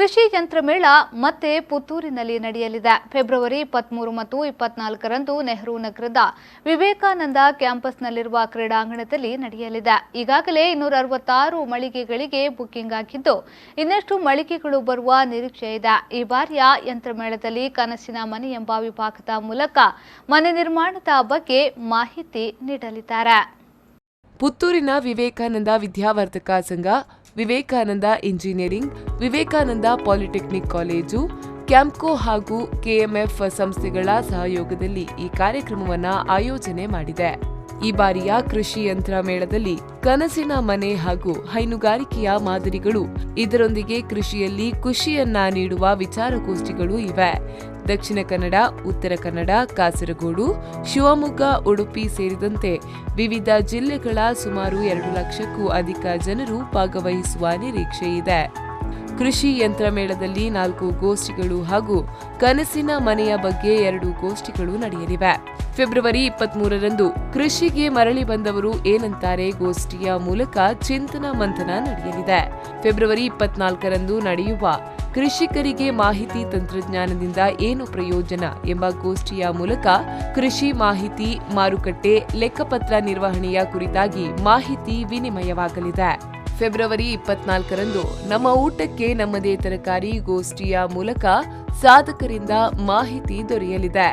ಕೃಷಿ ಯಂತ್ರಮೇಳ ಮತ್ತೆ ಪುತ್ತೂರಿನಲ್ಲಿ ನಡೆಯಲಿದೆ. ಫೆಬ್ರವರಿ 23 ಮತ್ತು 24ರಂದು ನೆಹರು ನಗರದ ವಿವೇಕಾನಂದ ಕ್ಯಾಂಪಸ್ನಲ್ಲಿರುವ ಕ್ರೀಡಾಂಗಣದಲ್ಲಿ ನಡೆಯಲಿದೆ. ಈಗಾಗಲೇ 266 ಮಳಿಗೆಗಳಿಗೆ ಬುಕಿಂಗ್ ಆಗಿದ್ದು, ಇನ್ನಷ್ಟು ಮಳಿಗೆಗಳು ಬರುವ ನಿರೀಕ್ಷೆ ಇದೆ. ಈ ಬಾರಿಯ ಯಂತ್ರಮೇಳದಲ್ಲಿ ಕನಸಿನ ಮನೆ ಎಂಬ ವಿಭಾಗದ ಮೂಲಕ ಮನೆ ನಿರ್ಮಾಣದ ಬಗ್ಗೆ ಮಾಹಿತಿ ನೀಡಲಿದ್ದಾರೆ. ಪುತ್ತೂರಿನ ವಿವೇಕಾನಂದ ವಿದ್ಯಾವರ್ಧಕ ಸಂಘ, Vivekananda engineering, Vivekananda polytechnic college, Campco ಹಾಗೂ ಕೆಎಂಎಫ್ ಸಂಸ್ಥೆಗಳ ಸಹಯೋಗದಲ್ಲಿ ಈ ಕಾರ್ಯಕ್ರಮವನ್ನು ಆಯೋಜನೆ ಮಾಡಿದೆ. ಈ ಬಾರಿಯ ಕೃಷಿ ಯಂತ್ರ ಮೇಳದಲ್ಲಿ ಕನಸಿನ ಮನೆ ಹಾಗೂ ಹೈನುಗಾರಿಕೆಯ ಮಾದರಿಗಳು, ಇದರೊಂದಿಗೆ ಕೃಷಿಯಲ್ಲಿ ಖುಷಿಯನ್ನ ನೀಡುವ ವಿಚಾರಗೋಷ್ಠಿಗಳು ಇವೆ. ದಕ್ಷಿಣ ಕನ್ನಡ, ಉತ್ತರ ಕನ್ನಡ, ಕಾಸರಗೋಡು, ಶಿವಮೊಗ್ಗ, ಉಡುಪಿ ಸೇರಿದಂತೆ ವಿವಿಧ ಜಿಲ್ಲೆಗಳ ಸುಮಾರು 2 ಲಕ್ಷಕ್ಕೂ ಅಧಿಕ ಜನರು ಭಾಗವಹಿಸುವ ನಿರೀಕ್ಷೆ ಇದೆ. ಕೃಷಿ ಯಂತ್ರ ಮೇಳದಲ್ಲಿ 4 ಗೋಷ್ಠಿಗಳು ಹಾಗೂ ಕನಸಿನ ಮನೆಯ ಬಗ್ಗೆ 2 ಗೋಷ್ಠಿಗಳು ನಡೆಯಲಿವೆ. ಫೆಬ್ರವರಿ 23ರಂದು ಕೃಷಿಗೆ ಮರಳಿ ಬಂದವರು ಏನಂತಾರೆ ಗೋಷ್ಠಿಯ ಮೂಲಕ ಚಿಂತನ ಮಂಥನ ನಡೆಯಲಿದೆ. ಫೆಬ್ರವರಿ 24ರಂದು ನಡೆಯುವ ಕೃಷಿಕರಿಗೆ ಮಾಹಿತಿ ತಂತ್ರಜ್ಞಾನದಿಂದ ಏನು ಪ್ರಯೋಜನ ಎಂಬ ಗೋಷ್ಠಿಯ ಮೂಲಕ ಕೃಷಿ ಮಾಹಿತಿ, ಮಾರುಕಟ್ಟೆ, ಲೆಕ್ಕಪತ್ರ ನಿರ್ವಹಣೆಯ ಕುರಿತಾಗಿ ಮಾಹಿತಿ ವಿನಿಮಯವಾಗಲಿದೆ. ಫೆಬ್ರವರಿ 24ರಂದು ನಮ್ಮ ಊಟಕ್ಕೆ ನಮ್ಮದೇ ತರಕಾರಿ ಗೋಷ್ಠಿಯ ಮೂಲಕ ಸಾಧಕರಿಂದ ಮಾಹಿತಿ ದೊರೆಯಲಿದೆ.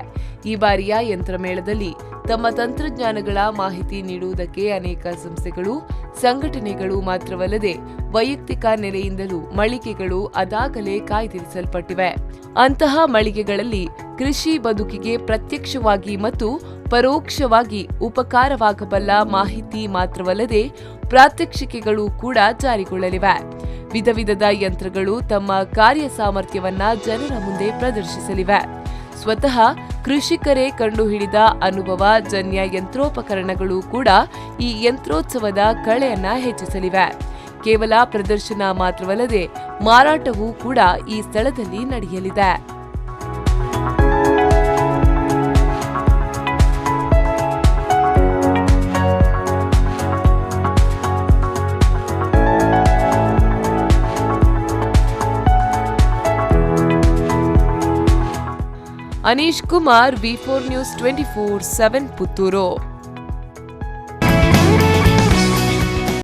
ಈ ಬಾರಿಯ ಯಂತ್ರಮೇಳದಲ್ಲಿ ತಮ್ಮ ತಂತ್ರಜ್ಞಾನಗಳ ಮಾಹಿತಿ ನೀಡುವುದಕ್ಕೆ ಅನೇಕ ಸಂಸ್ಥೆಗಳು, ಸಂಘಟನೆಗಳು ಮಾತ್ರವಲ್ಲದೆ ವೈಯಕ್ತಿಕ ನೆಲೆಯಿಂದಲೂ ಮಳಿಗೆಗಳು ಅದಾಗಲೇ ಕಾಯ್ದಿರಿಸಲ್ಪಟ್ಟಿವೆ. ಅಂತಹ ಮಳಿಗೆಗಳಲ್ಲಿ ಕೃಷಿ ಬದುಕಿಗೆ ಪ್ರತ್ಯಕ್ಷವಾಗಿ ಮತ್ತು ಪರೋಕ್ಷವಾಗಿ ಉಪಕಾರವಾಗಬಲ್ಲ ಮಾಹಿತಿ ಮಾತ್ರವಲ್ಲದೆ ಪ್ರಾತ್ಯಕ್ಷಿಕೆಗಳು ಕೂಡ ಜಾರಿಗೊಳ್ಳಲಿವೆ. ವಿಧ ವಿಧದ ಯಂತ್ರಗಳು ತಮ್ಮ ಕಾರ್ಯ ಸಾಮರ್ಥ್ಯವನ್ನ ಜನರ ಮುಂದೆ ಪ್ರದರ್ಶಿಸಲಿವೆ. ಸ್ವತಃ ಕೃಷಿಕರೇ ಕಂಡುಹಿಡಿದ ಅನುಭವ ಜನ್ಯ ಯಂತ್ರೋಪಕರಣಗಳು ಕೂಡ ಈ ಯಂತ್ರೋತ್ಸವದ ಕಳೆಯನ್ನ ಹೆಚ್ಚಿಸಲಿವೆ. ಕೇವಲ ಪ್ರದರ್ಶನ ಮಾತ್ರವಲ್ಲದೆ ಮಾರಾಟವೂ ಕೂಡ ಈ ಸ್ಥಳದಲ್ಲಿ ನಡೆಯಲಿದೆ. Anish Kumar, V4 News 24/7 Puttur.